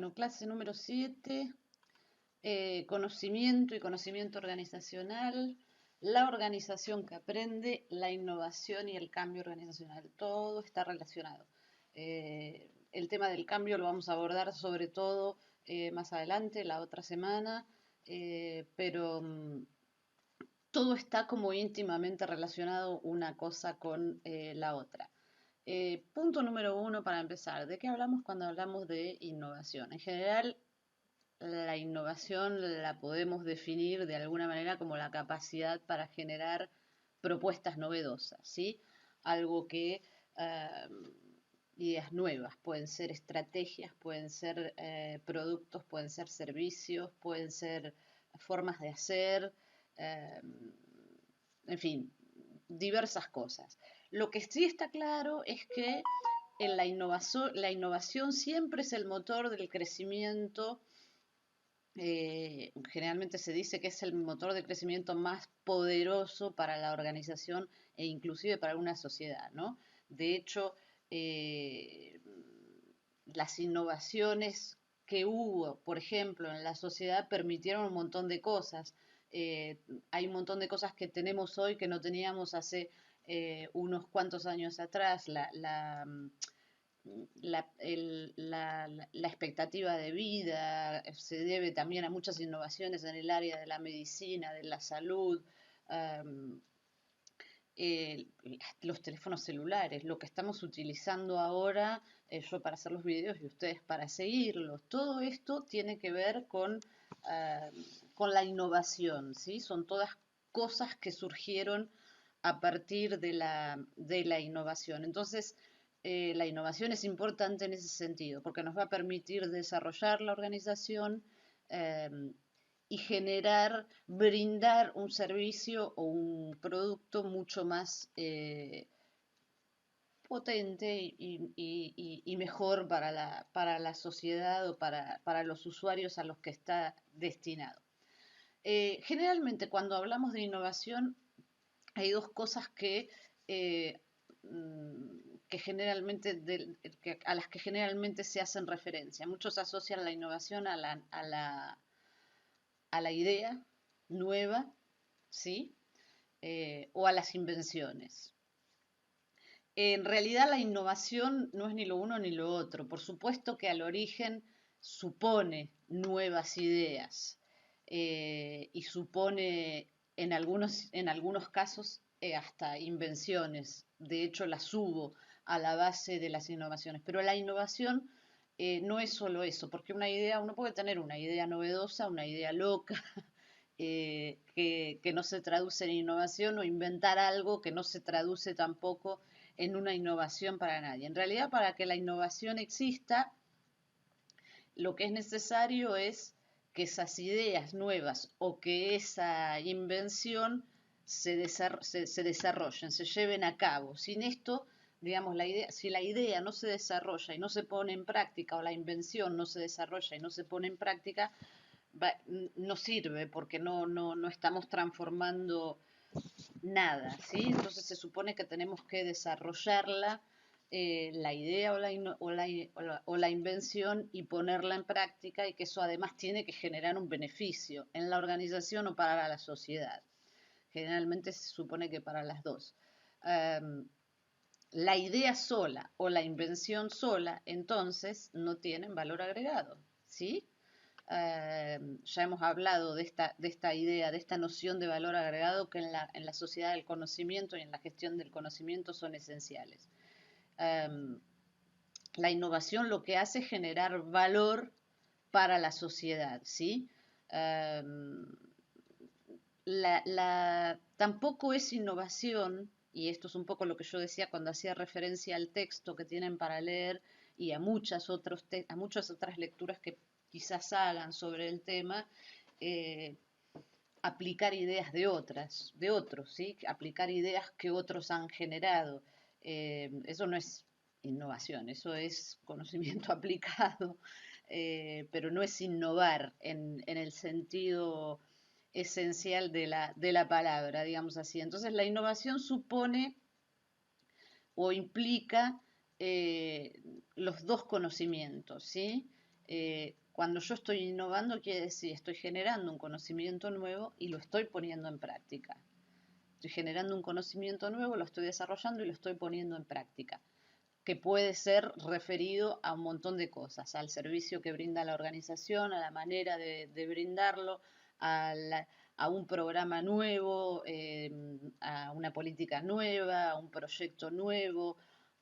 Bueno, clase número 7, conocimiento y conocimiento organizacional, la organización que aprende, la innovación y el cambio organizacional. Todo está relacionado. El tema del cambio lo vamos a abordar sobre todo más adelante, la otra semana, pero todo está como íntimamente relacionado una cosa con la otra. Punto número 1 para empezar. ¿De qué hablamos cuando hablamos de innovación? En general, la innovación la podemos definir de alguna manera como la capacidad para generar propuestas novedosas, ¿sí? Algo que, ideas nuevas, pueden ser estrategias, pueden ser productos, pueden ser servicios, pueden ser formas de hacer, eh, en fin, diversas cosas. Lo que sí está claro es que en la innovación siempre es el motor del crecimiento. Generalmente se dice que es el motor de crecimiento más poderoso para la organización e inclusive para una sociedad, ¿no? De hecho, eh, las innovaciones que hubo, por ejemplo, en la sociedad permitieron un montón de cosas. Hay un montón de cosas que tenemos hoy que no teníamos hace unos cuantos años atrás. La expectativa de vida se debe también a muchas innovaciones en el área de la medicina, de la salud, um, los teléfonos celulares, lo que estamos utilizando ahora, yo para hacer los videos y ustedes para seguirlos, todo esto tiene que ver con la innovación, ¿sí? Son todas cosas que surgieron a partir de la innovación. Entonces, la innovación es importante en ese sentido, porque nos va a permitir desarrollar la organización eh, y generar, brindar un servicio o un producto mucho más potente y mejor para la sociedad o para los usuarios a los que está destinado. Generalmente cuando hablamos de innovación hay dos cosas eh, que generalmente a las que generalmente se hacen referencia. Muchos asocian la innovación a la idea nueva, ¿sí? O a las invenciones. En realidad la innovación no es ni lo uno ni lo otro. Por supuesto que al origen supone nuevas ideas y supone en algunos casos hasta invenciones. De hecho las hubo a la base de las innovaciones. Pero la innovación no es solo eso, porque una idea, uno puede tener una idea novedosa, una idea loca, que no se traduce en innovación o inventar algo que no se traduce tampoco en una innovación para nadie. En realidad, para que la innovación exista, lo que es necesario es que esas ideas nuevas o que esa invención se desarrollen, se lleven a cabo. Sin esto, digamos, si la idea no se desarrolla y no se pone en práctica, o la invención no se desarrolla y no se pone en práctica, no sirve porque no estamos transformando nada, ¿sí? Entonces se supone que tenemos que desarrollarla, la idea o la invención y ponerla en práctica y que eso además tiene que generar un beneficio en la organización o para la sociedad. Generalmente se supone que para las dos. La idea sola o la invención sola entonces no tienen valor agregado, ¿sí? Ya hemos hablado de esta idea, de esta noción de valor agregado que en la sociedad del conocimiento y en la gestión del conocimiento son esenciales. La innovación lo que hace es generar valor para la sociedad, ¿sí? Tampoco es innovación, y esto es un poco lo que yo decía cuando hacía referencia al texto que tienen para leer y a a muchas otras lecturas que quizás hagan sobre el tema, aplicar ideas de otros, ¿sí? Aplicar ideas que otros han generado. Eso no es innovación, eso es conocimiento aplicado, pero no es innovar en el sentido esencial de la palabra, digamos así. Entonces la innovación supone o implica los dos conocimientos, ¿sí? Cuando yo estoy innovando, quiere decir, estoy generando un conocimiento nuevo y lo estoy poniendo en práctica. Estoy generando un conocimiento nuevo, lo estoy desarrollando y lo estoy poniendo en práctica, que puede ser referido a un montón de cosas, al servicio que brinda la organización, a la manera de brindarlo, a un programa nuevo, a una política nueva, a un proyecto nuevo,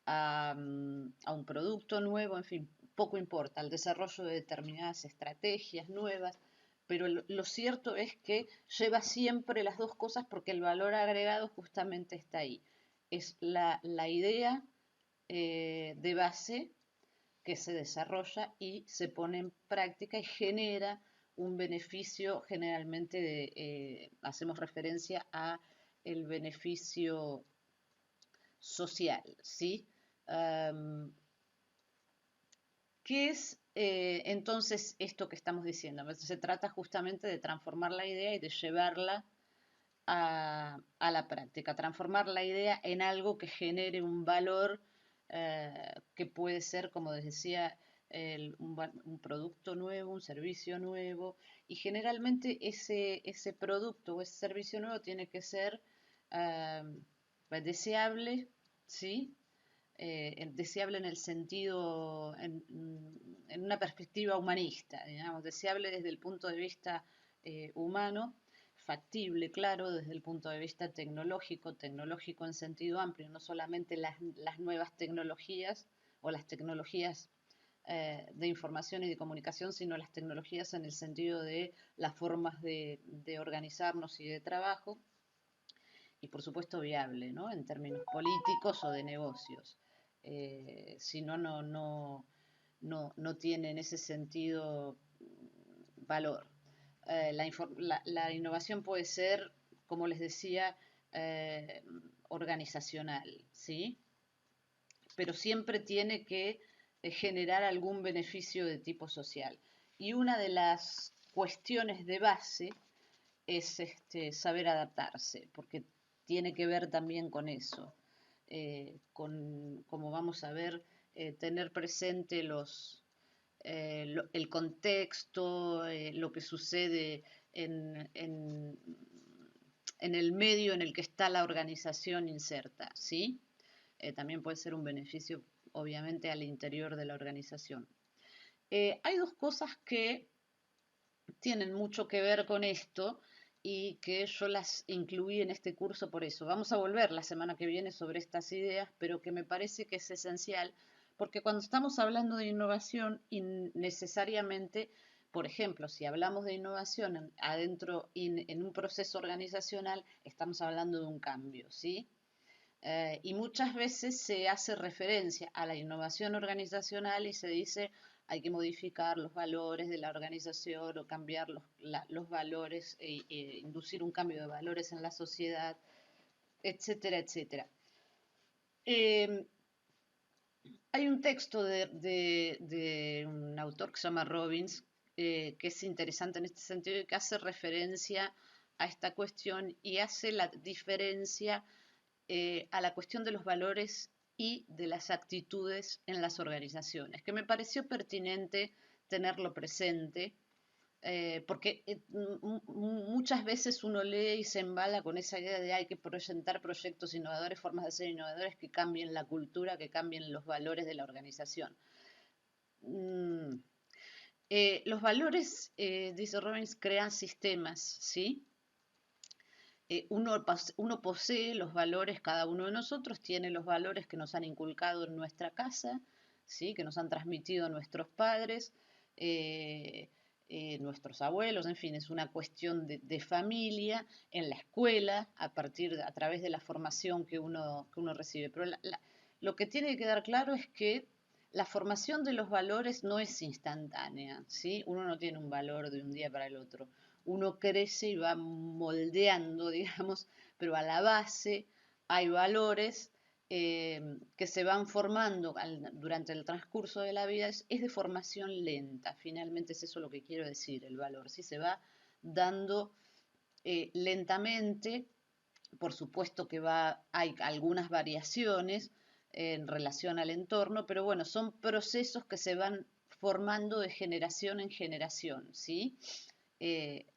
a un producto nuevo, en fin, poco importa, al desarrollo de determinadas estrategias nuevas, pero lo cierto es que lleva siempre las dos cosas porque el valor agregado justamente está ahí. Es la idea de base que se desarrolla y se pone en práctica y genera un beneficio, generalmente hacemos referencia a el beneficio social, ¿sí? Um, ¿Qué es entonces esto que estamos diciendo? Se trata justamente de transformar la idea y de llevarla a la práctica, transformar la idea en algo que genere un valor que puede ser, como les decía, un producto nuevo, un servicio nuevo, y generalmente ese producto o ese servicio nuevo tiene que ser deseable, ¿sí? Deseable en el sentido, en una perspectiva humanista, digamos, deseable desde el punto de vista humano, factible, claro, desde el punto de vista tecnológico, tecnológico en sentido amplio, no solamente las nuevas tecnologías o las tecnologías de información y de comunicación, sino las tecnologías en el sentido de las formas de organizarnos y de trabajo, y por supuesto viable, ¿no? En términos políticos o de negocios. Si no, no tiene en ese sentido valor. La innovación puede ser, como les decía, organizacional, ¿sí? Pero siempre tiene que generar algún beneficio de tipo social. Y una de las cuestiones de base es saber adaptarse, porque tiene que ver también con eso, como vamos a ver, tener presente el contexto, lo que sucede en el medio en el que está la organización inserta, ¿sí? También puede ser un beneficio, obviamente, al interior de la organización. Hay dos cosas que tienen mucho que ver con esto y que yo las incluí en este curso por eso. Vamos a volver la semana que viene sobre estas ideas, pero que me parece que es esencial, porque cuando estamos hablando de innovación, necesariamente, por ejemplo, si hablamos de innovación adentro, en un proceso organizacional, estamos hablando de un cambio, ¿sí? Y muchas veces se hace referencia a la innovación organizacional y se dice hay que modificar los valores de la organización o cambiar los valores, inducir un cambio de valores en la sociedad, etcétera, etcétera. Hay un texto de un autor que se llama Robbins, que es interesante en este sentido y que hace referencia a esta cuestión y hace la diferencia a la cuestión de los valores y de las actitudes en las organizaciones, que me pareció pertinente tenerlo presente, porque muchas veces uno lee y se embala con esa idea de hay que presentar proyectos innovadores, formas de ser innovadores que cambien la cultura, que cambien los valores de la organización. Los valores, dice Robbins, crean sistemas, ¿sí? Uno posee los valores, cada uno de nosotros tiene los valores que nos han inculcado en nuestra casa, ¿sí? Que nos han transmitido nuestros padres, nuestros abuelos, en fin, es una cuestión de familia, en la escuela, a través de la formación que uno recibe. Pero lo que tiene que quedar claro es que la formación de los valores no es instantánea, ¿sí? Uno no tiene un valor de un día para el otro. Uno crece y va moldeando, digamos, pero a la base hay valores que se van formando durante el transcurso de la vida, es de formación lenta, finalmente es eso lo que quiero decir, el valor, ¿sí? Se va dando lentamente, por supuesto que hay algunas variaciones en relación al entorno, pero bueno, son procesos que se van formando de generación en generación, ¿sí?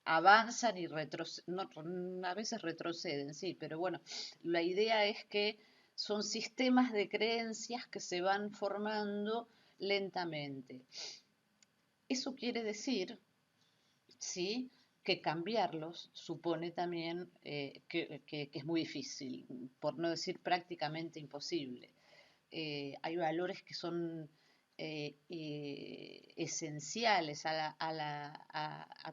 Avanzan y a veces retroceden, sí, pero bueno, la idea es que son sistemas de creencias que se van formando lentamente. Eso quiere decir, sí, que cambiarlos supone también que es muy difícil, por no decir prácticamente imposible. Hay valores que son esenciales a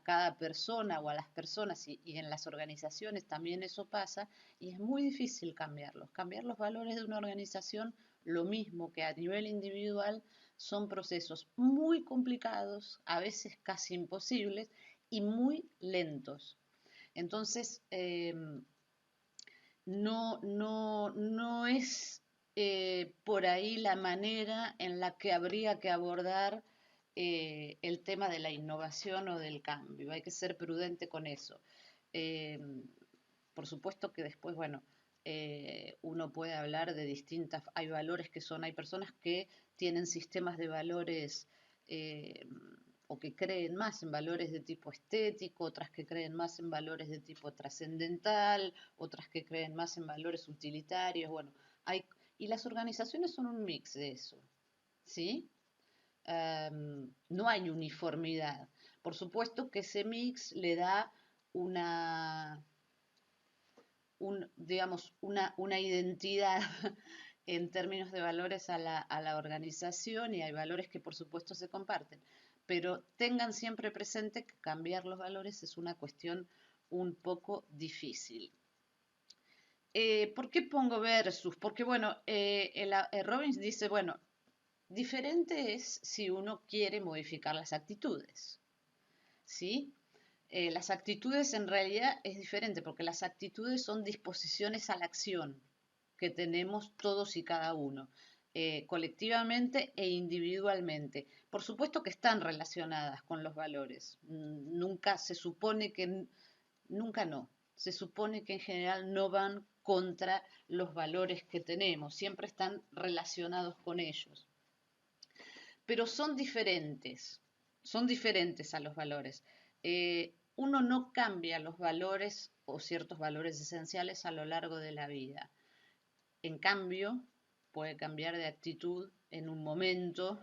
cada persona o a las personas y en las organizaciones también eso pasa y es muy difícil cambiarlos. Cambiar los valores de una organización, lo mismo que a nivel individual, son procesos muy complicados, a veces casi imposibles y muy lentos. Entonces, no es por ahí la manera en la que habría que abordar el tema de la innovación o del cambio. Hay que ser prudente con eso. Eh, por supuesto que después, bueno, uno puede hablar de hay valores hay personas que tienen sistemas de valores o que creen más en valores de tipo estético, otras que creen más en valores de tipo trascendental, otras que creen más en valores utilitarios, bueno, y las organizaciones son un mix de eso, ¿sí? No hay uniformidad. Por supuesto que ese mix le da digamos, una identidad en términos de valores a la organización y hay valores que por supuesto se comparten. Pero tengan siempre presente que cambiar los valores es una cuestión un poco difícil. ¿Por qué pongo versus? Porque, bueno, Robbins dice, bueno, diferente es si uno quiere modificar las actitudes, ¿sí? Las actitudes en realidad es diferente porque las actitudes son disposiciones a la acción que tenemos todos y cada uno, colectivamente e individualmente. Por supuesto que están relacionadas con los valores. Nunca se supone que, nunca no, se supone que en general no van contra los valores que tenemos, siempre están relacionados con ellos. Pero son diferentes a los valores. Uno no cambia los valores o ciertos valores esenciales a lo largo de la vida. En cambio, puede cambiar de actitud en un momento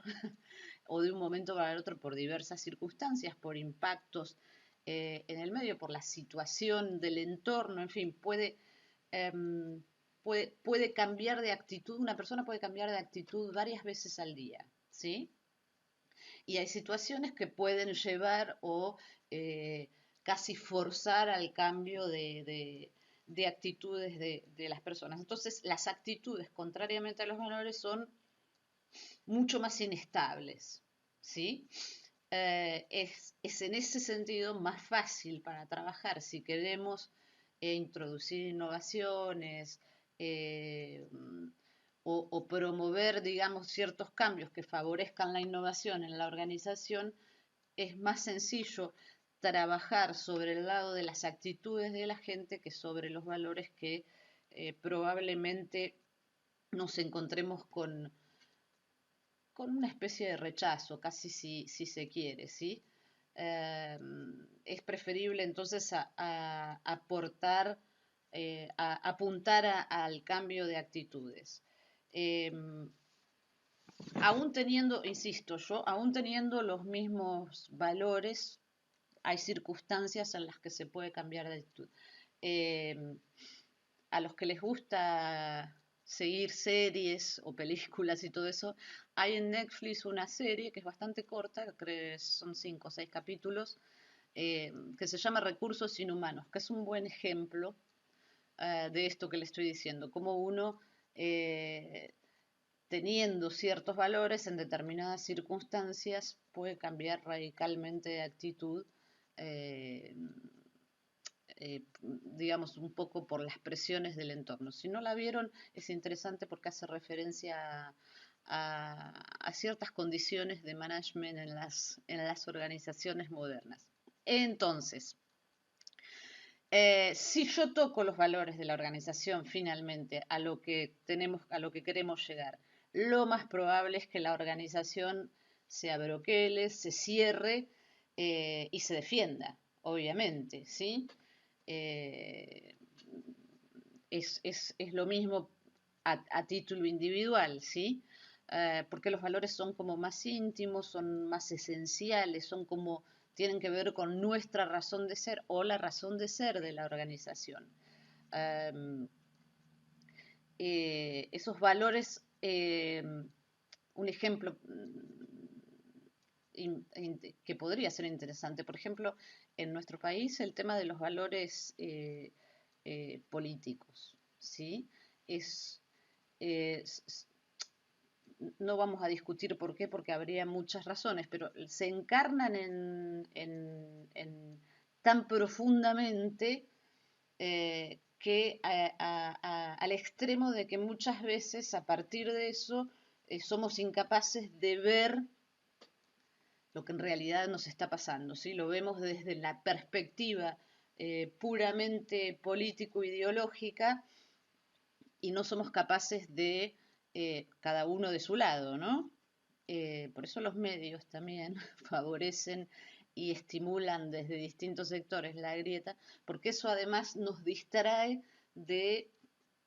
o de un momento para el otro por diversas circunstancias, por impactos en el medio, por la situación del entorno, en fin, puede cambiar de actitud, una persona puede cambiar de actitud varias veces al día, ¿sí? Y hay situaciones que pueden llevar o casi forzar al cambio de actitudes de las personas. Entonces, las actitudes, contrariamente a los valores, son mucho más inestables, ¿sí? Es en ese sentido más fácil para trabajar si queremos introducir innovaciones o promover, digamos, ciertos cambios que favorezcan la innovación en la organización. Es más sencillo trabajar sobre el lado de las actitudes de la gente que sobre los valores que probablemente nos encontremos con una especie de rechazo, casi si se quiere, ¿sí? Es preferible entonces aportar, apuntar al cambio de actitudes. Aún teniendo, insisto yo, aún teniendo los mismos valores, hay circunstancias en las que se puede cambiar de actitud. A los que les gusta seguir series o películas y todo eso, hay en Netflix una serie que es bastante corta, creo que son 5 o 6 capítulos, que se llama Recursos Inhumanos, que es un buen ejemplo de esto que le estoy diciendo, como uno, teniendo ciertos valores en determinadas circunstancias, puede cambiar radicalmente de actitud. Digamos, un poco por las presiones del entorno. Si no la vieron, es interesante porque hace referencia a ciertas condiciones de management en las organizaciones modernas. Entonces, si yo toco los valores de la organización finalmente a lo que queremos llegar, lo más probable es que la organización se abroquele, se cierre y se defienda, obviamente, ¿sí? Eh, es lo mismo a título individual, ¿sí? Porque los valores son como más íntimos, son más esenciales, son como, tienen que ver con nuestra razón de ser o la razón de ser de la organización. Um, esos valores, un ejemplo que podría ser interesante, por ejemplo, en nuestro país el tema de los valores políticos, ¿sí? Es, eh, no vamos a discutir por qué, porque habría muchas razones, pero se encarnan tan profundamente que al extremo de que muchas veces a partir de eso somos incapaces de ver lo que en realidad nos está pasando, ¿sí? Lo vemos desde la perspectiva puramente político-ideológica y no somos capaces de cada uno de su lado, ¿no? Por eso los medios también favorecen y estimulan desde distintos sectores la grieta, porque eso además nos distrae de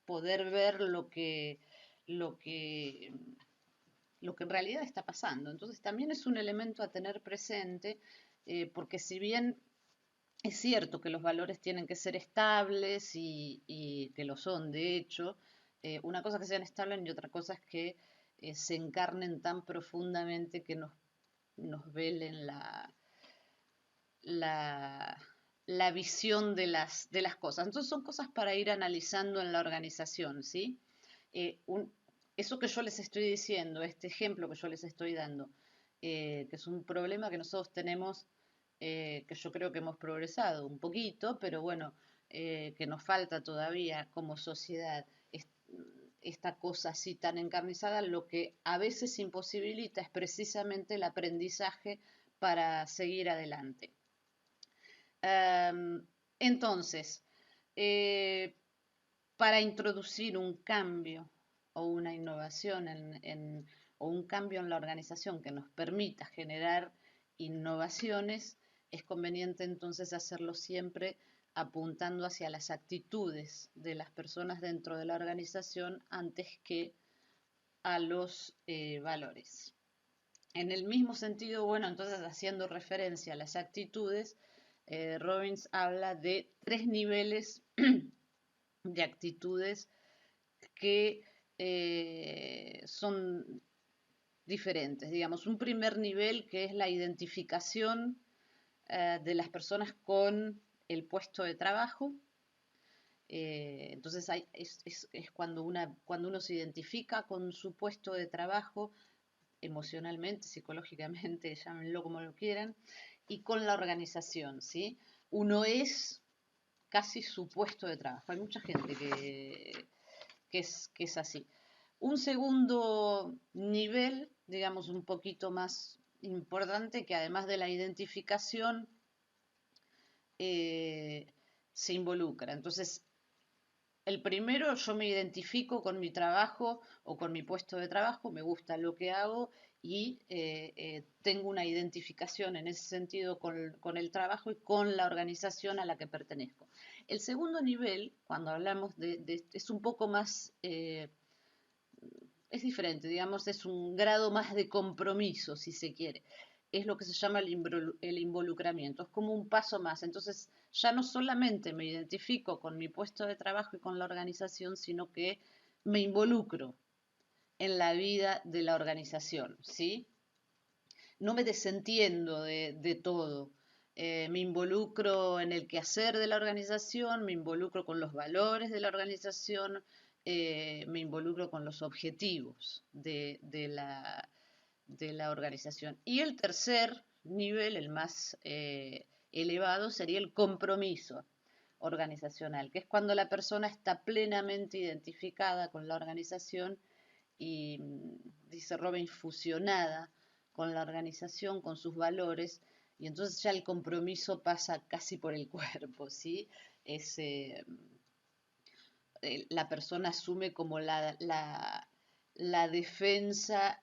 poder ver lo que, lo que en realidad está pasando. Entonces también es un elemento a tener presente, porque si bien es cierto que los valores tienen que ser estables y que lo son, de hecho, una cosa es que sean estables y otra cosa es que se encarnen tan profundamente que nos velen la, la visión de las cosas. Entonces son cosas para ir analizando en la organización, ¿sí? Eso que yo les estoy diciendo, este ejemplo que yo les estoy dando, que es un problema que nosotros tenemos, que yo creo que hemos progresado un poquito, pero bueno, que nos falta todavía como sociedad esta cosa así tan encarnizada, lo que a veces imposibilita es precisamente el aprendizaje para seguir adelante. Entonces, eh, para introducir un cambio o una innovación o un cambio en la organización que nos permita generar innovaciones, es conveniente entonces hacerlo siempre apuntando hacia las actitudes de las personas dentro de la organización antes que a los valores. En el mismo sentido, bueno, entonces haciendo referencia a las actitudes, Robbins habla de 3 niveles de actitudes que son diferentes. Digamos, un primer nivel que es la identificación de las personas con el puesto de trabajo. Entonces es cuando uno se identifica con su puesto de trabajo emocionalmente, psicológicamente, llámenlo como lo quieran, y con la organización, ¿sí? Uno es casi su puesto de trabajo. Hay mucha gente que es así. Un segundo nivel, digamos, un poquito más importante, que además de la identificación, se involucra. Entonces, el primero, yo me identifico con mi trabajo o con mi puesto de trabajo, me gusta lo que hago y tengo una identificación en ese sentido con el trabajo y con la organización a la que pertenezco. El segundo nivel, cuando hablamos es un poco más, es diferente, digamos, es un grado más de compromiso, si se quiere. Es lo que se llama el involucramiento, es como un paso más. Entonces, ya no solamente me identifico con mi puesto de trabajo y con la organización, sino que me involucro en la vida de la organización, ¿sí? No me desentiendo de todo. Me involucro en el quehacer de la organización, me involucro con los valores de la organización, me involucro con los objetivos de la organización. Y el tercer nivel, el más elevado, sería el compromiso organizacional, que es cuando la persona está plenamente identificada con la organización y, dice Robin, fusionada con la organización, con sus valores, y entonces ya el compromiso pasa casi por el cuerpo, ¿sí? Es, la persona asume como la defensa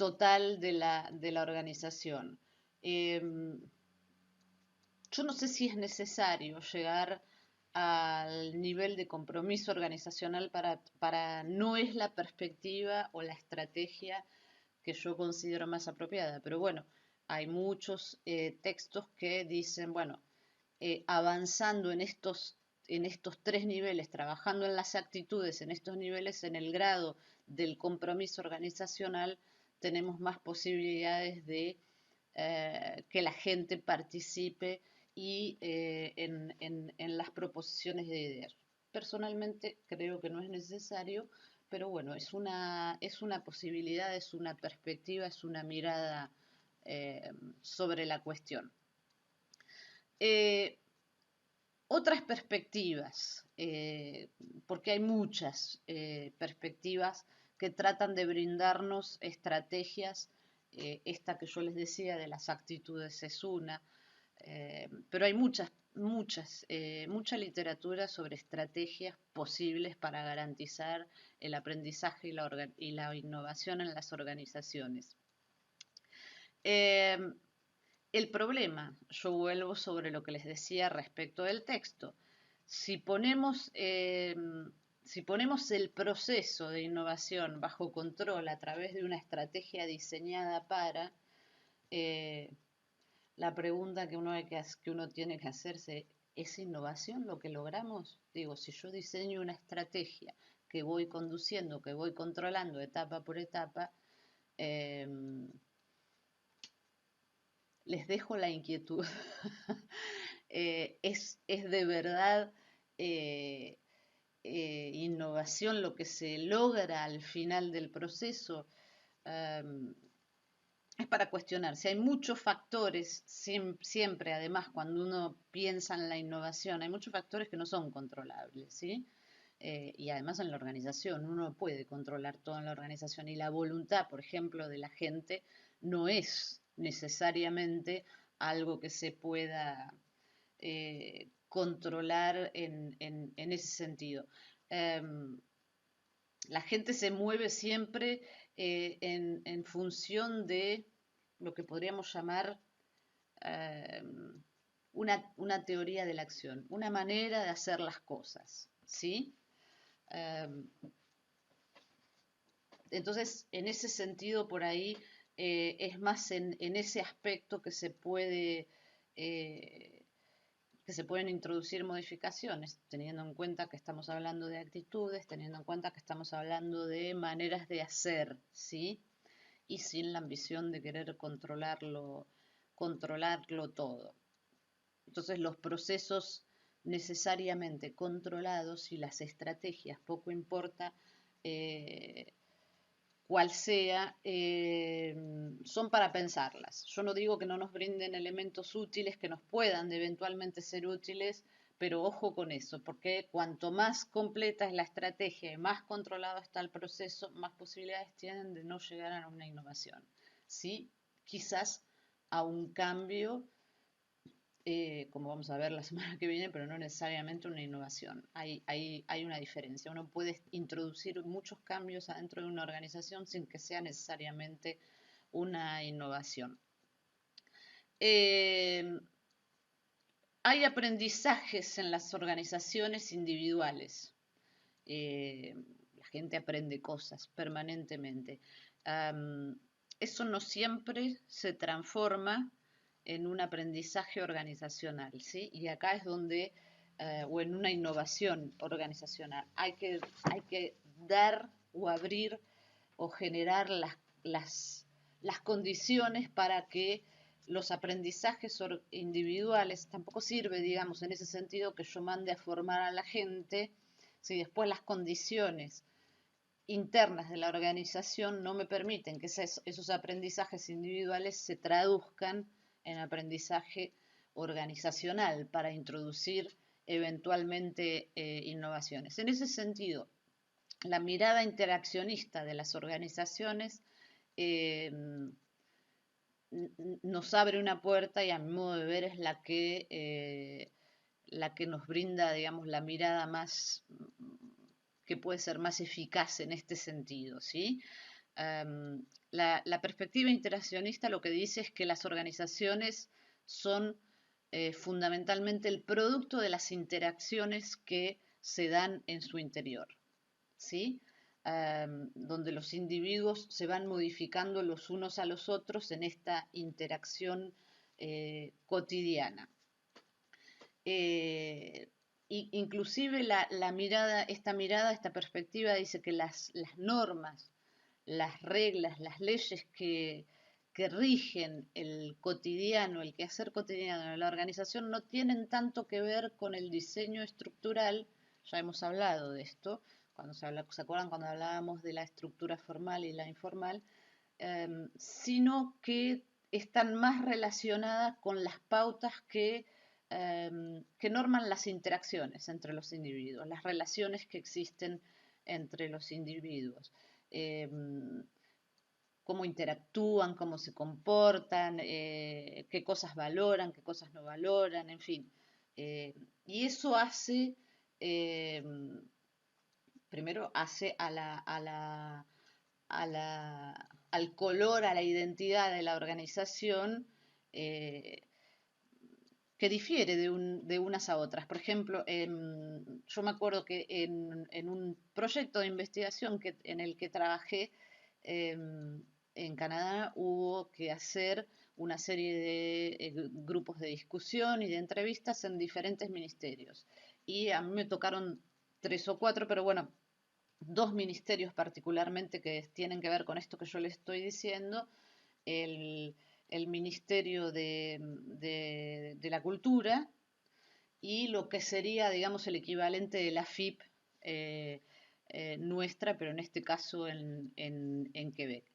total de la organización. Yo no sé si es necesario llegar al nivel de compromiso organizacional no es la perspectiva o la estrategia que yo considero más apropiada, pero bueno, hay muchos textos que dicen, bueno, avanzando en estos tres niveles, trabajando en las actitudes, en estos niveles, en el grado del compromiso organizacional, tenemos más posibilidades de que la gente participe y en las proposiciones de ideas. Personalmente creo que no es necesario, pero bueno, es una posibilidad, es una perspectiva, es una mirada sobre la cuestión. Otras perspectivas, porque hay muchas perspectivas que tratan de brindarnos estrategias, esta que yo les decía de las actitudes es una, pero hay mucha literatura sobre estrategias posibles para garantizar el aprendizaje y la innovación en las organizaciones. El problema, yo vuelvo sobre lo que les decía respecto del texto. Si ponemos el proceso de innovación bajo control a través de una estrategia diseñada para, la pregunta que uno tiene que hacerse, ¿es innovación lo que logramos? Digo, si yo diseño una estrategia que voy conduciendo, que voy controlando etapa por etapa, les dejo la inquietud. Es de verdad innovación lo que se logra al final del proceso. Es para cuestionarse. Hay muchos factores, siempre, además, cuando uno piensa en la innovación, hay muchos factores que no son controlables, ¿sí? Y además en la organización, uno no puede controlar todo en la organización y la voluntad, por ejemplo, de la gente no es necesariamente algo que se pueda controlar en ese sentido. La gente se mueve siempre en función de lo que podríamos llamar eh, una teoría de la acción, una manera de hacer las cosas, ¿sí? Entonces, en ese sentido, por ahí es más en ese aspecto que se pueden introducir modificaciones, teniendo en cuenta que estamos hablando de actitudes, teniendo en cuenta que estamos hablando de maneras de hacer, ¿sí? Y sin la ambición de querer controlarlo todo. Entonces, los procesos necesariamente controlados y las estrategias, poco importa cual sea, son para pensarlas. Yo no digo que no nos brinden elementos útiles que nos puedan eventualmente ser útiles, pero ojo con eso, porque cuanto más completa es la estrategia y más controlado está el proceso, más posibilidades tienen de no llegar a una innovación. ¿Sí? Quizás a un cambio como vamos a ver la semana que viene, pero no necesariamente una innovación. Hay una diferencia. Uno puede introducir muchos cambios adentro de una organización sin que sea necesariamente una innovación. Hay aprendizajes en las organizaciones individuales. La gente aprende cosas permanentemente. Eso no siempre se transforma en un aprendizaje organizacional, ¿sí? Y acá es donde, o en una innovación organizacional, hay que dar o abrir o generar las condiciones para que los aprendizajes individuales, tampoco sirve, digamos, en ese sentido que yo mande a formar a la gente, si después las condiciones internas de la organización no me permiten que esos aprendizajes individuales se traduzcan en aprendizaje organizacional para introducir eventualmente innovaciones. En ese sentido, la mirada interaccionista de las organizaciones nos abre una puerta y a mi modo de ver es la que nos brinda, digamos, la mirada más que puede ser más eficaz en este sentido, ¿sí? La perspectiva interaccionista lo que dice es que las organizaciones son fundamentalmente el producto de las interacciones que se dan en su interior, ¿sí? Donde los individuos se van modificando los unos a los otros en esta interacción cotidiana. Inclusive esta perspectiva dice que las normas, las reglas, las leyes que rigen el cotidiano, el quehacer cotidiano de la organización no tienen tanto que ver con el diseño estructural, ya hemos hablado de esto, ¿se acuerdan cuando hablábamos de la estructura formal y la informal? Sino que están más relacionadas con las pautas que norman las interacciones entre los individuos, las relaciones que existen entre los individuos. Cómo interactúan, cómo se comportan, qué cosas valoran, qué cosas no valoran, en fin. Y eso hace, primero hace al color, a la identidad de la organización, que difiere de unas a otras. Por ejemplo, yo me acuerdo que en un proyecto de investigación en el que trabajé en Canadá hubo que hacer una serie de grupos de discusión y de entrevistas en diferentes ministerios. Y a mí me tocaron 3 o 4, pero bueno, 2 ministerios particularmente que tienen que ver con esto que yo les estoy diciendo. El Ministerio de la Cultura y lo que sería, digamos, el equivalente de la FIP nuestra, pero en este caso en Quebec.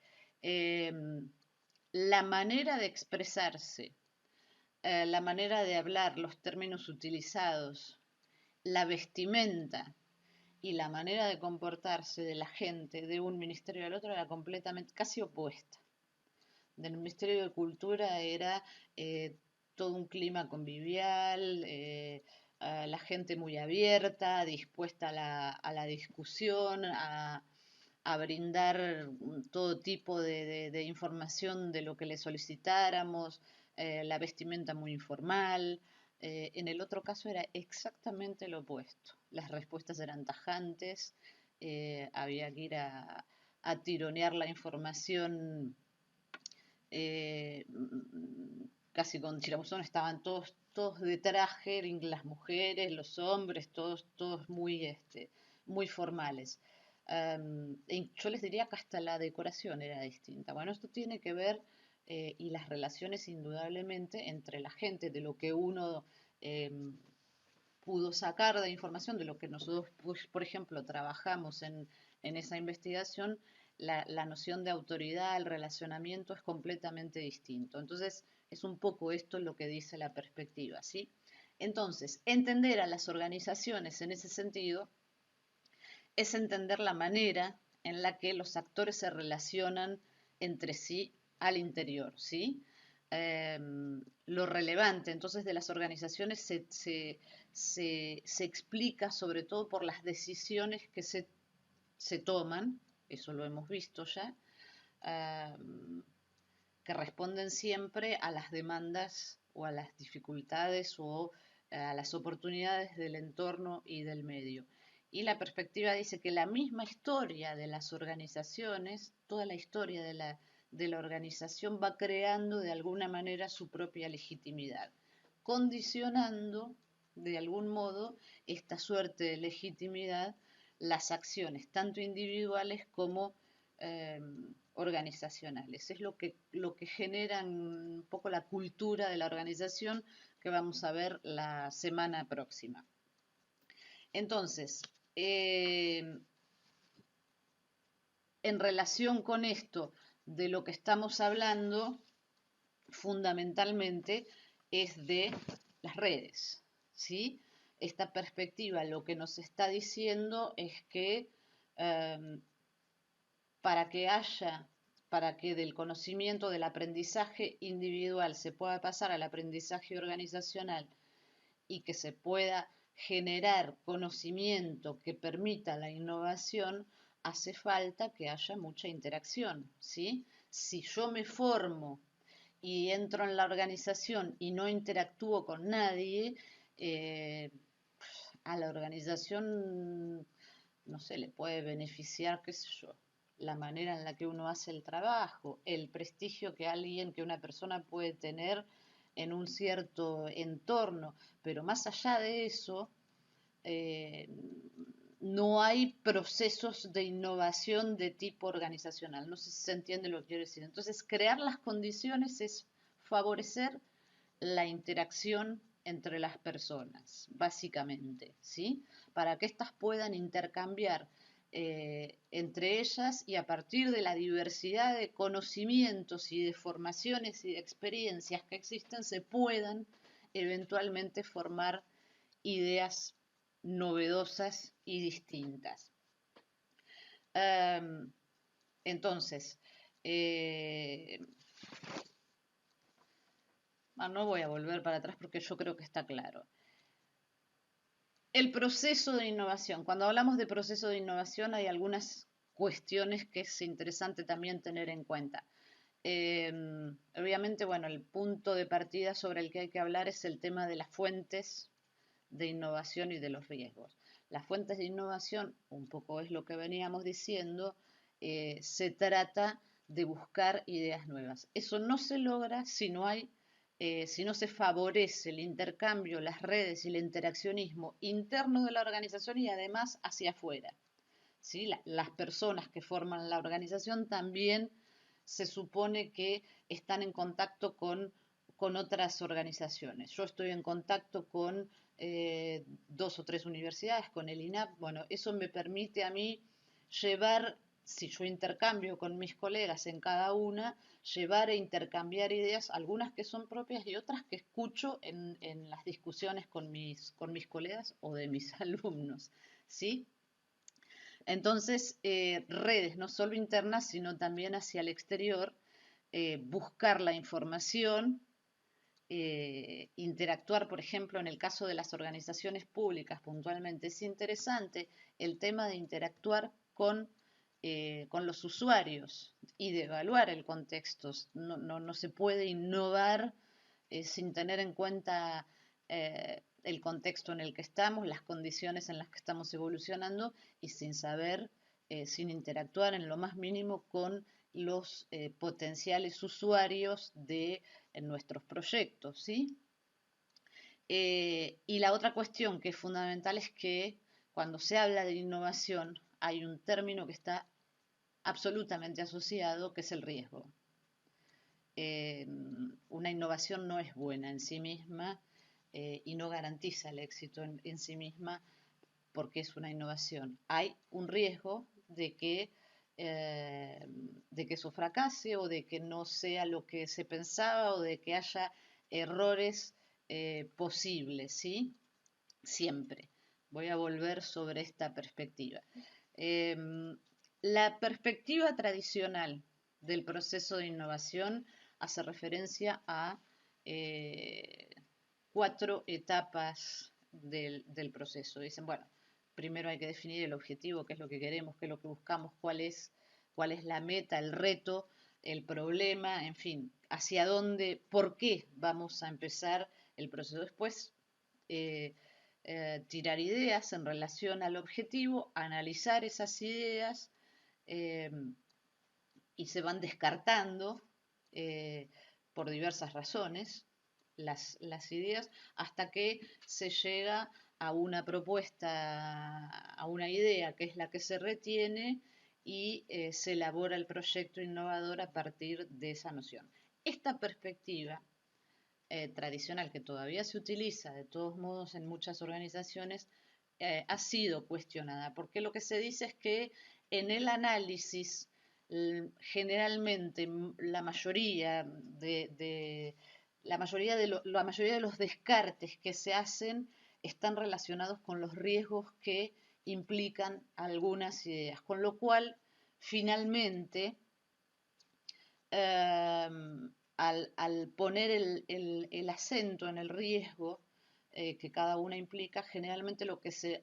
La manera de expresarse, la manera de hablar, los términos utilizados, la vestimenta y la manera de comportarse de la gente de un ministerio al otro era completamente, casi opuesta. Del Ministerio de Cultura era todo un clima convivial, la gente muy abierta, dispuesta a la discusión, a brindar todo tipo de información de lo que le solicitáramos, la vestimenta muy informal. En el otro caso era exactamente lo opuesto. Las respuestas eran tajantes, había que ir a tironear la información casi con tirabuzón, estaban todos de traje, las mujeres, los hombres, todos muy formales. Yo les diría que hasta la decoración era distinta. Bueno, esto tiene que ver, y las relaciones indudablemente entre la gente, de lo que uno pudo sacar de información, de lo que nosotros, pues, por ejemplo, trabajamos en esa investigación, la noción de autoridad, el relacionamiento es completamente distinto. Entonces, es un poco esto lo que dice la perspectiva, ¿sí? Entonces, entender a las organizaciones en ese sentido es entender la manera en la que los actores se relacionan entre sí al interior, ¿sí? Lo relevante entonces de las organizaciones se explica sobre todo por las decisiones que se toman, eso lo hemos visto ya, que responden siempre a las demandas o a las dificultades o a las oportunidades del entorno y del medio. Y la perspectiva dice que la misma historia de las organizaciones, toda la historia de la organización va creando de alguna manera su propia legitimidad, condicionando de algún modo esta suerte de legitimidad las acciones, tanto individuales como organizacionales. Es lo que genera un poco la cultura de la organización que vamos a ver la semana próxima. Entonces, en relación con esto de lo que estamos hablando, fundamentalmente es de las redes, ¿sí? Esta perspectiva lo que nos está diciendo es que para que del conocimiento del aprendizaje individual se pueda pasar al aprendizaje organizacional y que se pueda generar conocimiento que permita la innovación, hace falta que haya mucha interacción, ¿sí? Si yo me formo y entro en la organización y no interactúo con nadie, eh, a la organización, no sé, le puede beneficiar, qué sé yo, la manera en la que uno hace el trabajo, el prestigio que alguien, que una persona puede tener en un cierto entorno, pero más allá de eso, eh, no hay procesos de innovación de tipo organizacional. No sé si se entiende lo que quiero decir. Entonces, crear las condiciones es favorecer la interacción entre las personas, básicamente, ¿sí? Para que éstas puedan intercambiar entre ellas y a partir de la diversidad de conocimientos y de formaciones y de experiencias que existen, se puedan eventualmente formar ideas novedosas y distintas. Entonces, eh, no voy a volver para atrás porque yo creo que está claro. El proceso de innovación. Cuando hablamos de proceso de innovación hay algunas cuestiones que es interesante también tener en cuenta. Obviamente, bueno, el punto de partida sobre el que hay que hablar es el tema de las fuentes de innovación y de los riesgos. Las fuentes de innovación, un poco es lo que veníamos diciendo, se trata de buscar ideas nuevas. Eso no se logra si no hay, si no se favorece el intercambio, las redes y el interaccionismo interno de la organización y además hacia afuera. ¿Sí? Las personas que forman la organización también se supone que están en contacto con otras organizaciones. Yo estoy en contacto con 2 o 3 universidades, con el INAP. Bueno, eso me permite a mí llevar, si yo intercambio con mis colegas en cada una, llevar e intercambiar ideas, algunas que son propias y otras que escucho en las discusiones con mis colegas o de mis alumnos, ¿sí? Entonces, redes no solo internas, sino también hacia el exterior, buscar la información, interactuar, por ejemplo, en el caso de las organizaciones públicas puntualmente. Es interesante el tema de interactuar con los usuarios y de evaluar el contexto. No se puede innovar sin tener en cuenta el contexto en el que estamos, las condiciones en las que estamos evolucionando y sin saber, sin interactuar en lo más mínimo con los potenciales usuarios de nuestros proyectos, ¿sí? Y la otra cuestión que es fundamental es que cuando se habla de innovación hay un término que está absolutamente asociado, que es el riesgo. Una innovación no es buena en sí misma y no garantiza el éxito en sí misma porque es una innovación. Hay un riesgo de que eso fracase o de que no sea lo que se pensaba o de que haya errores posibles, ¿sí? Siempre. Voy a volver sobre esta perspectiva. La perspectiva tradicional del proceso de innovación hace referencia a 4 etapas del proceso. Dicen, bueno, primero hay que definir el objetivo, qué es lo que queremos, qué es lo que buscamos, cuál es la meta, el reto, el problema, en fin, hacia dónde, por qué vamos a empezar el proceso. Después, tirar ideas en relación al objetivo, analizar esas ideas eh, y se van descartando por diversas razones las ideas hasta que se llega a una propuesta, a una idea que es la que se retiene y se elabora el proyecto innovador a partir de esa noción. Esta perspectiva tradicional que todavía se utiliza de todos modos en muchas organizaciones ha sido cuestionada, porque lo que se dice es que en el análisis generalmente la mayoría la mayoría de los descartes que se hacen están relacionados con los riesgos que implican algunas ideas, con lo cual finalmente al poner el acento en el riesgo que cada una implica, generalmente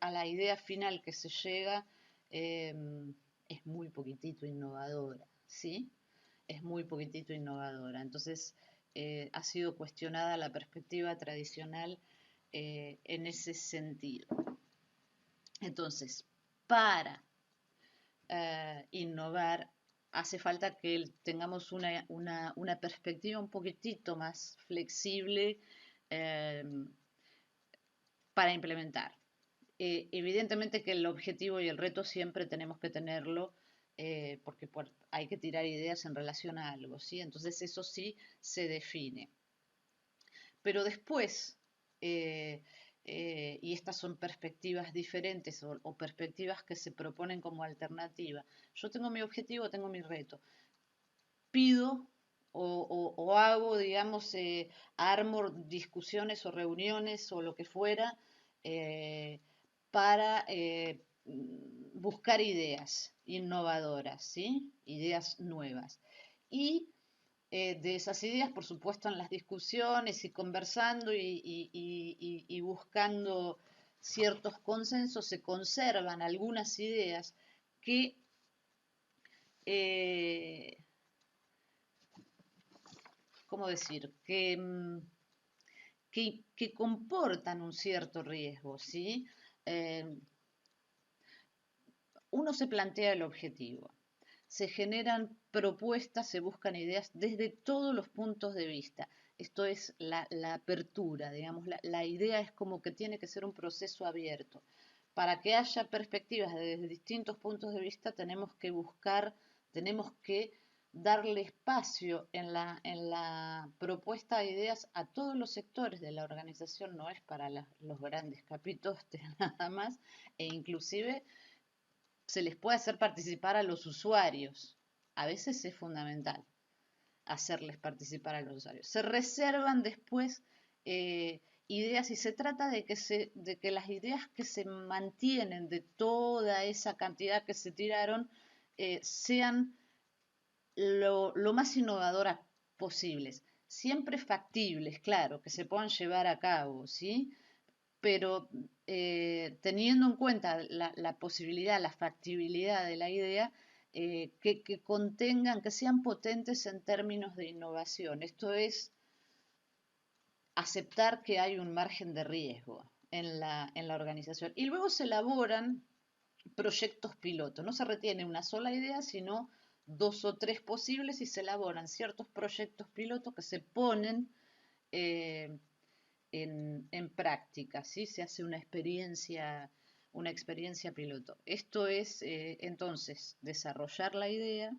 a la idea final que se llega es muy poquitito innovadora, ¿sí? Es muy poquitito innovadora. Entonces, ha sido cuestionada la perspectiva tradicional en ese sentido. Entonces, para innovar, hace falta que tengamos una perspectiva un poquitito más flexible eh, para implementar. Evidentemente que el objetivo y el reto siempre tenemos que tenerlo porque hay que tirar ideas en relación a algo, ¿sí? Entonces eso sí se define. Pero después, y estas son perspectivas diferentes o perspectivas que se proponen como alternativa, yo tengo mi objetivo, tengo mi reto. Pido o hago, digamos, armo discusiones o reuniones o lo que fuera para buscar ideas innovadoras, ¿sí? Ideas nuevas. Y de esas ideas, por supuesto, en las discusiones y conversando y buscando ciertos consensos, se conservan algunas ideas que, eh, ¿cómo decir?, que comportan un cierto riesgo, ¿sí? Eh, Uno se plantea el objetivo, se generan propuestas, se buscan ideas desde todos los puntos de vista. Esto es la apertura, digamos, la idea es como que tiene que ser un proceso abierto. Para que haya perspectivas desde distintos puntos de vista tenemos que buscar, tenemos que darle espacio en la propuesta de ideas a todos los sectores de la organización, no es para los grandes capitostes nada más, e inclusive se les puede hacer participar a los usuarios. A veces es fundamental hacerles participar a los usuarios. Se reservan después ideas y se trata de que las ideas que se mantienen de toda esa cantidad que se tiraron sean lo más innovadoras posibles. Siempre factibles, claro, que se puedan llevar a cabo, ¿sí? Pero teniendo en cuenta la posibilidad, la factibilidad de la idea, que contengan, que sean potentes en términos de innovación. Esto es aceptar que hay un margen de riesgo en la organización. Y luego se elaboran proyectos piloto. No se retiene una sola idea, sino dos o tres posibles y se elaboran ciertos proyectos piloto que se ponen en práctica, ¿sí? Se hace una experiencia piloto. Esto es entonces desarrollar la idea,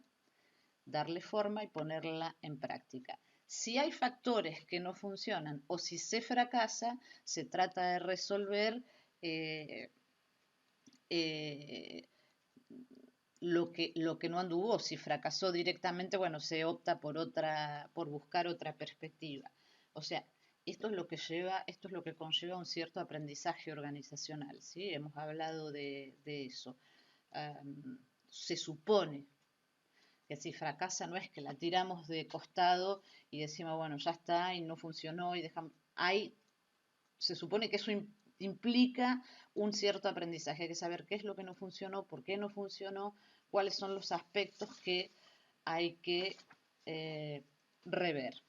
darle forma y ponerla en práctica. Si hay factores que no funcionan o si se fracasa, se trata de resolver eh, eh, lo que no anduvo. Si fracasó directamente, bueno, se opta por buscar otra perspectiva. O sea, esto es lo que conlleva un cierto aprendizaje organizacional, ¿sí? Hemos hablado de eso. Se supone que si fracasa no es que la tiramos de costado y decimos, bueno, ya está y no funcionó y dejamos. Se supone que eso implica un cierto aprendizaje. Hay que saber qué es lo que no funcionó, por qué no funcionó, cuáles son los aspectos que hay que rever.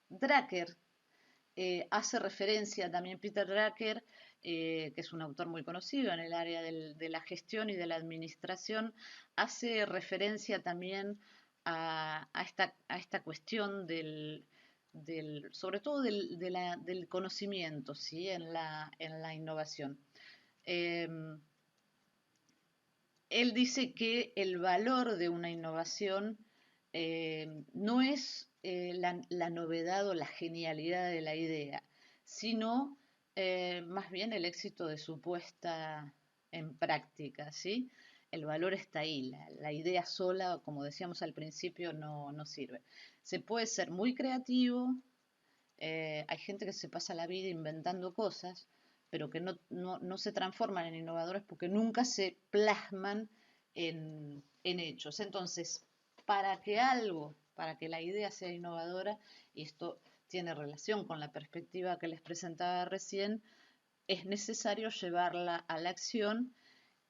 Drucker hace referencia también, Peter Drucker, que es un autor muy conocido en el área de la gestión y de la administración, hace referencia también a esta cuestión sobre todo del conocimiento, ¿sí? En la innovación. Él dice que el valor de una innovación no es la novedad o la genialidad de la idea, sino más bien el éxito de su puesta en práctica, ¿sí? El valor está ahí, la idea sola, como decíamos al principio, no sirve. Se puede ser muy creativo, hay gente que se pasa la vida inventando cosas, pero que no se transforman en innovadores porque nunca se plasman en hechos. Entonces, para que la idea sea innovadora, y esto tiene relación con la perspectiva que les presentaba recién, es necesario llevarla a la acción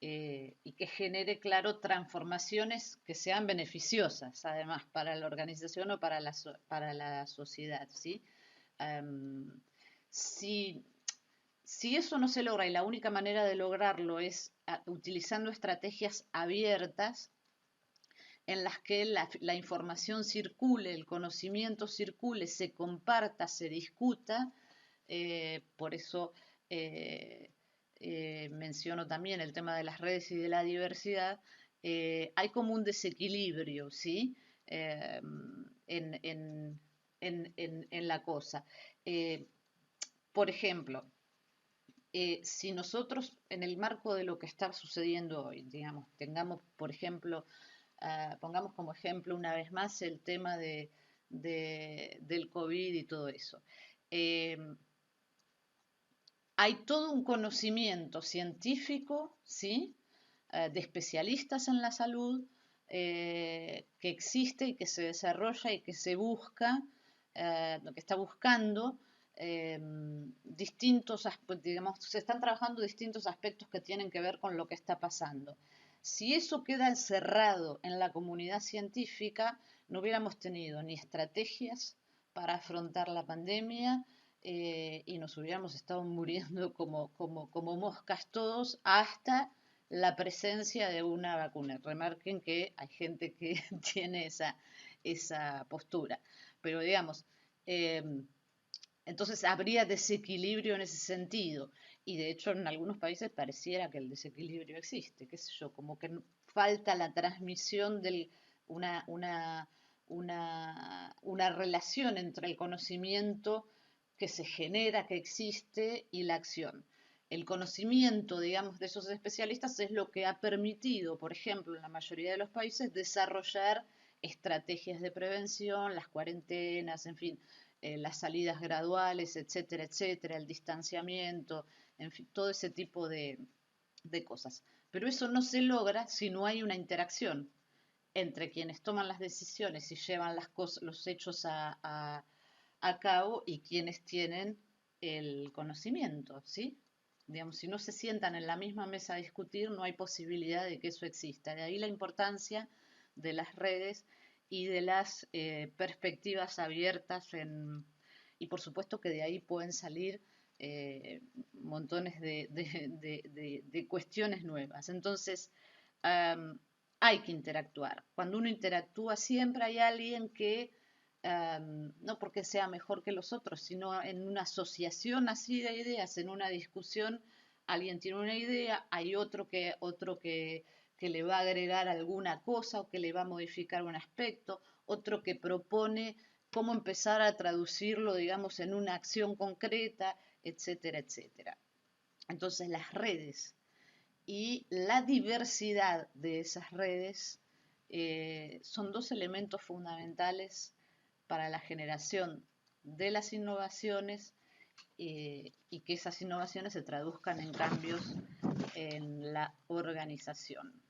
y que genere, claro, transformaciones que sean beneficiosas, además, para la organización o para la sociedad, ¿sí? Em, si, si eso no se logra y la única manera de lograrlo es utilizando estrategias abiertas, en las que la información circule, el conocimiento circule, se comparta, se discuta. Por eso menciono también el tema de las redes y de la diversidad. Hay como un desequilibrio, ¿sí? Eh, en, en, en la cosa. Eh, por ejemplo, si nosotros, en el marco de lo que está sucediendo hoy, digamos, tengamos, por ejemplo, pongamos como ejemplo una vez más el tema del COVID y todo eso. Eh, Hay todo un conocimiento científico, ¿sí? De especialistas en la salud que existe y que se desarrolla y que se busca, lo que está buscando distintos, digamos, se están trabajando distintos aspectos que tienen que ver con lo que está pasando. Si eso queda encerrado en la comunidad científica, no hubiéramos tenido ni estrategias para afrontar la pandemia, y nos hubiéramos estado muriendo como moscas todos hasta la presencia de una vacuna. Remarquen que hay gente que tiene esa postura. Pero digamos, eh, entonces habría desequilibrio en ese sentido. Y de hecho en algunos países pareciera que el desequilibrio existe, qué sé yo, como que falta la transmisión de una relación entre el conocimiento que se genera, que existe, y la acción. El conocimiento, digamos, de esos especialistas es lo que ha permitido, por ejemplo, en la mayoría de los países, desarrollar estrategias de prevención, las cuarentenas, en fin, las salidas graduales, etcétera, etcétera, el distanciamiento, en fin, todo ese tipo de cosas. Pero eso no se logra si no hay una interacción entre quienes toman las decisiones y llevan las cosas, los hechos a cabo y quienes tienen el conocimiento, ¿sí? Digamos, si no se sientan en la misma mesa a discutir, no hay posibilidad de que eso exista. De ahí la importancia de las redes y de las perspectivas abiertas y por supuesto que de ahí pueden salir montones de cuestiones nuevas. Entonces, hay que interactuar. Cuando uno interactúa siempre hay alguien que, no porque sea mejor que los otros, sino en una asociación así de ideas, en una discusión, alguien tiene una idea, hay que le va a agregar alguna cosa o que le va a modificar un aspecto, otro que propone cómo empezar a traducirlo, digamos, en una acción concreta, etcétera, etcétera. Entonces las redes y la diversidad de esas redes son dos elementos fundamentales para la generación de las innovaciones y que esas innovaciones se traduzcan en cambios en la organización.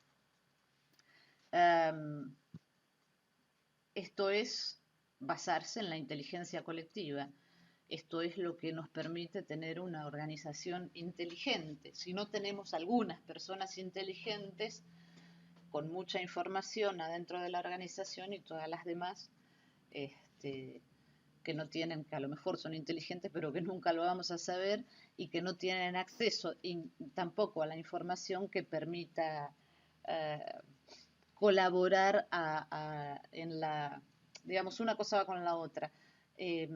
Esto es basarse en la inteligencia colectiva. Esto es lo que nos permite tener una organización inteligente. Si no tenemos algunas personas inteligentes con mucha información adentro de la organización y todas las demás que no tienen, que a lo mejor son inteligentes, pero que nunca lo vamos a saber y que no tienen acceso tampoco a la información que permita eh, colaborar en digamos, una cosa va con la otra. Eh,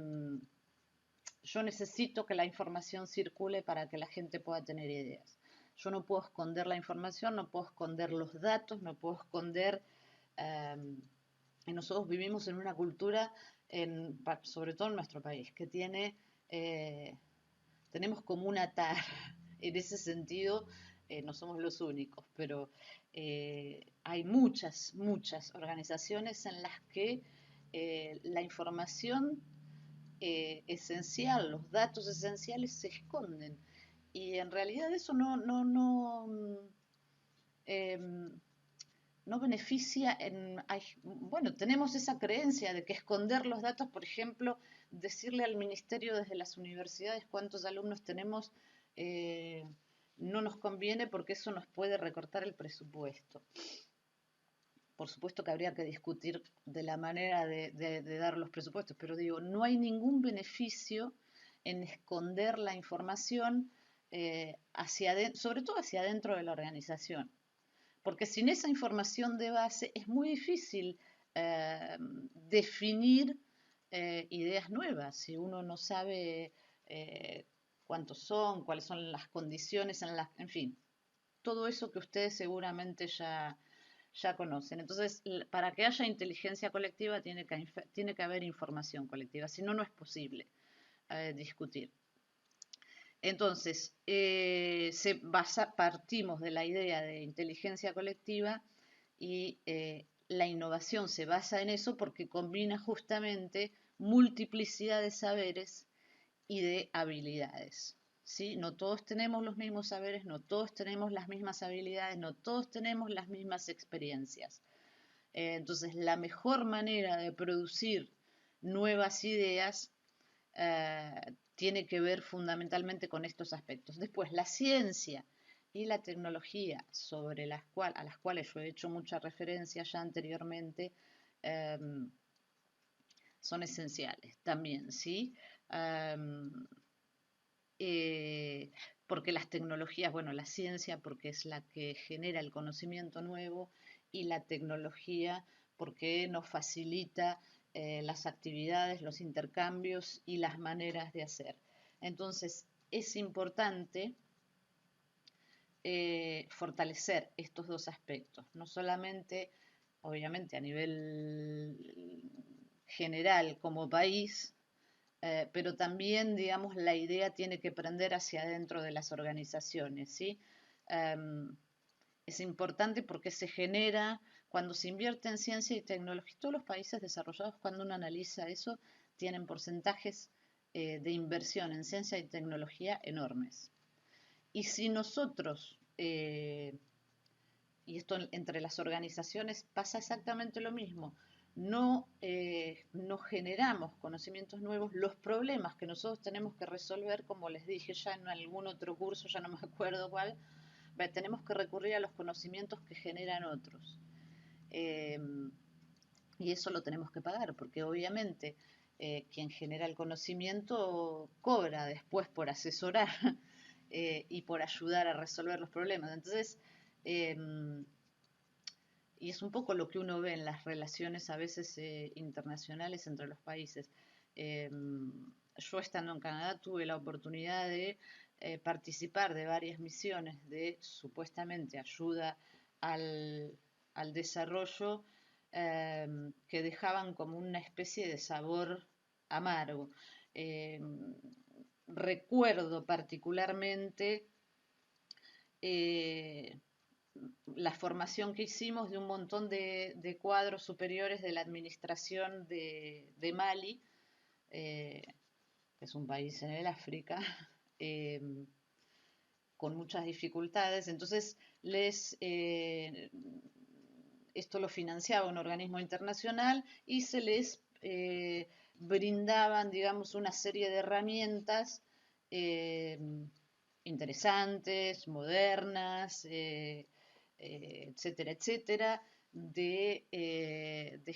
yo necesito que la información circule para que la gente pueda tener ideas. Yo no puedo esconder la información, no puedo esconder los datos, no puedo esconder... nosotros vivimos en una cultura, sobre todo en nuestro país, que tenemos como una tara. En ese sentido, no somos los únicos, pero hay muchas organizaciones en las que la información esencial, los datos esenciales se esconden. Y en realidad eso eh, no beneficia bueno, tenemos esa creencia de que esconder los datos, por ejemplo, decirle al ministerio desde las universidades cuántos alumnos tenemos no nos conviene porque eso nos puede recortar el presupuesto. Por supuesto que habría que discutir de la manera de dar los presupuestos, pero digo, no hay ningún beneficio en esconder la información sobre todo hacia adentro de la organización. Porque sin esa información de base es muy difícil definir ideas nuevas. Si uno no sabe cuántos son, cuáles son las condiciones en fin, todo eso que ustedes seguramente ya conocen. Entonces, para que haya inteligencia colectiva tiene que haber información colectiva, si no, no es posible discutir. Entonces, partimos de la idea de inteligencia colectiva y la innovación se basa en eso porque combina justamente multiplicidad de saberes y de habilidades. ¿Sí? No todos tenemos los mismos saberes, no todos tenemos las mismas habilidades, no todos tenemos las mismas experiencias. Entonces, la mejor manera de producir nuevas ideas tiene que ver fundamentalmente con estos aspectos. Después, la ciencia y la tecnología a las cuales yo he hecho mucha referencia ya anteriormente, son esenciales también, ¿sí? Porque las tecnologías, bueno, la ciencia porque es la que genera el conocimiento nuevo y la tecnología porque nos facilita las actividades, los intercambios y las maneras de hacer. Entonces, es importante fortalecer estos dos aspectos, no solamente, obviamente, a nivel general como país, pero también, digamos, la idea tiene que prender hacia adentro de las organizaciones, ¿sí? Es importante porque se genera, cuando se invierte en ciencia y tecnología, todos los países desarrollados, cuando uno analiza eso, tienen porcentajes de inversión en ciencia y tecnología enormes. Y si nosotros, y esto entre las organizaciones pasa exactamente lo mismo, no generamos conocimientos nuevos, los problemas que nosotros tenemos que resolver, como les dije ya en algún otro curso, ya no me acuerdo cuál, tenemos que recurrir a los conocimientos que generan otros. Y eso lo tenemos que pagar, porque obviamente quien genera el conocimiento cobra después por asesorar y por ayudar a resolver los problemas. Entonces, y es un poco lo que uno ve en las relaciones a veces internacionales entre los países. Yo estando en Canadá tuve la oportunidad de participar de varias misiones de supuestamente ayuda al desarrollo que dejaban como una especie de sabor amargo. Recuerdo particularmente la formación que hicimos de un montón de cuadros superiores de la administración de Mali, que es un país en el África, con muchas dificultades. Entonces, esto lo financiaba un organismo internacional y se les brindaban, digamos, una serie de herramientas interesantes, modernas, etcétera, etcétera, de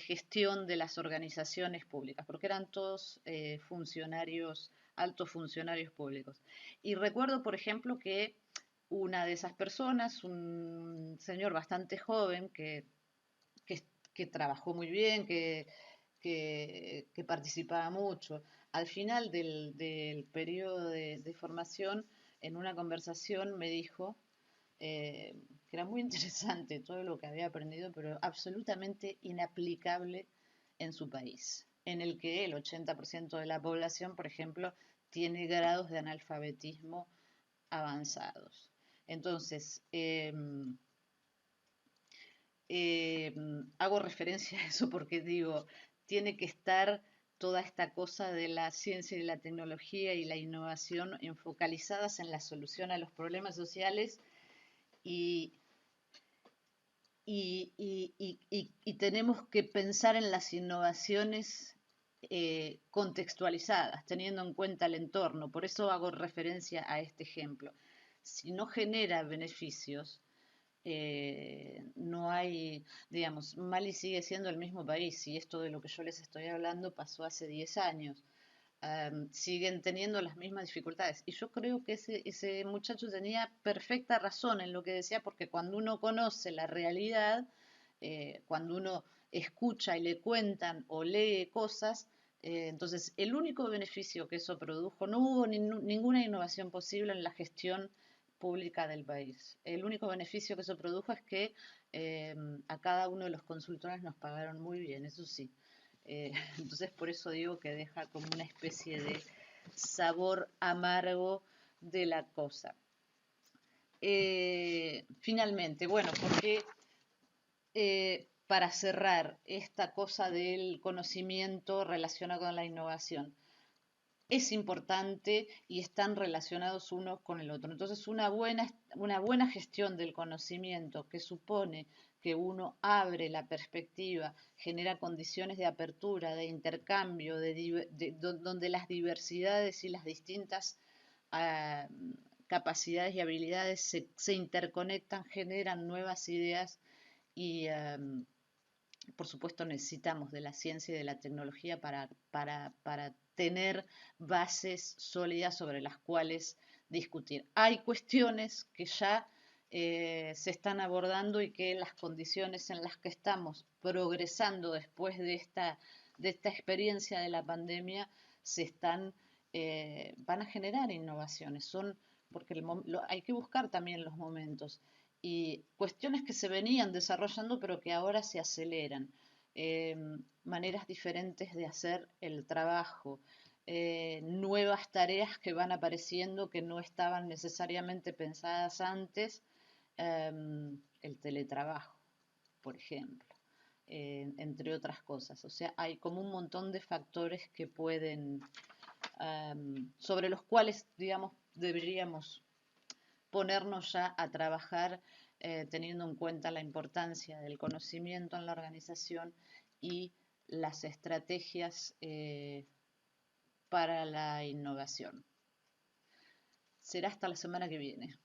gestión de las organizaciones públicas, porque eran todos funcionarios, altos funcionarios públicos. Y recuerdo, por ejemplo, que una de esas personas, un señor bastante joven que trabajó muy bien, que participaba mucho, al final del periodo de formación, en una conversación me dijo que era muy interesante todo lo que había aprendido, pero absolutamente inaplicable en su país, en el que el 80% de la población, por ejemplo, tiene grados de analfabetismo avanzados. Entonces, hago referencia a eso porque digo, tiene que estar toda esta cosa de la ciencia y la tecnología y la innovación enfocalizadas en la solución a los problemas sociales y, y tenemos que pensar en las innovaciones contextualizadas, teniendo en cuenta el entorno. Por eso hago referencia a este ejemplo. si no genera beneficios, no hay, digamos, Mali sigue siendo el mismo país y esto de lo que yo les estoy hablando pasó hace 10 años. Siguen teniendo las mismas dificultades. Y yo creo que ese muchacho tenía perfecta razón en lo que decía, porque cuando uno conoce la realidad, cuando uno escucha y le cuentan o lee cosas, entonces el único beneficio que eso produjo, no hubo ninguna innovación posible en la gestión pública del país. El único beneficio que eso produjo es que a cada uno de los consultores nos pagaron muy bien, eso sí. Entonces por eso digo que deja como una especie de sabor amargo de la cosa. Finalmente, bueno, porque para cerrar esta cosa del conocimiento relacionado con la innovación, es importante y están relacionados unos con el otro. Entonces, una buena gestión del conocimiento que supone que uno abre la perspectiva, genera condiciones de apertura, de intercambio, donde las diversidades y las distintas ah, capacidades y habilidades se interconectan, generan nuevas ideas y, por supuesto, necesitamos de la ciencia y de la tecnología para tener bases sólidas sobre las cuales discutir. Hay cuestiones que ya se están abordando y que las condiciones en las que estamos progresando después de esta experiencia de la pandemia van a generar innovaciones. Porque hay que buscar también los momentos y cuestiones que se venían desarrollando pero que ahora se aceleran, eh, maneras diferentes de hacer el trabajo, nuevas tareas que van apareciendo que no estaban necesariamente pensadas antes, el teletrabajo, por ejemplo, entre otras cosas. O sea, hay como un montón de factores que pueden, sobre los cuales, digamos, deberíamos ponernos ya a trabajar teniendo en cuenta la importancia del conocimiento en la organización y las estrategias para la innovación. Será hasta la semana que viene.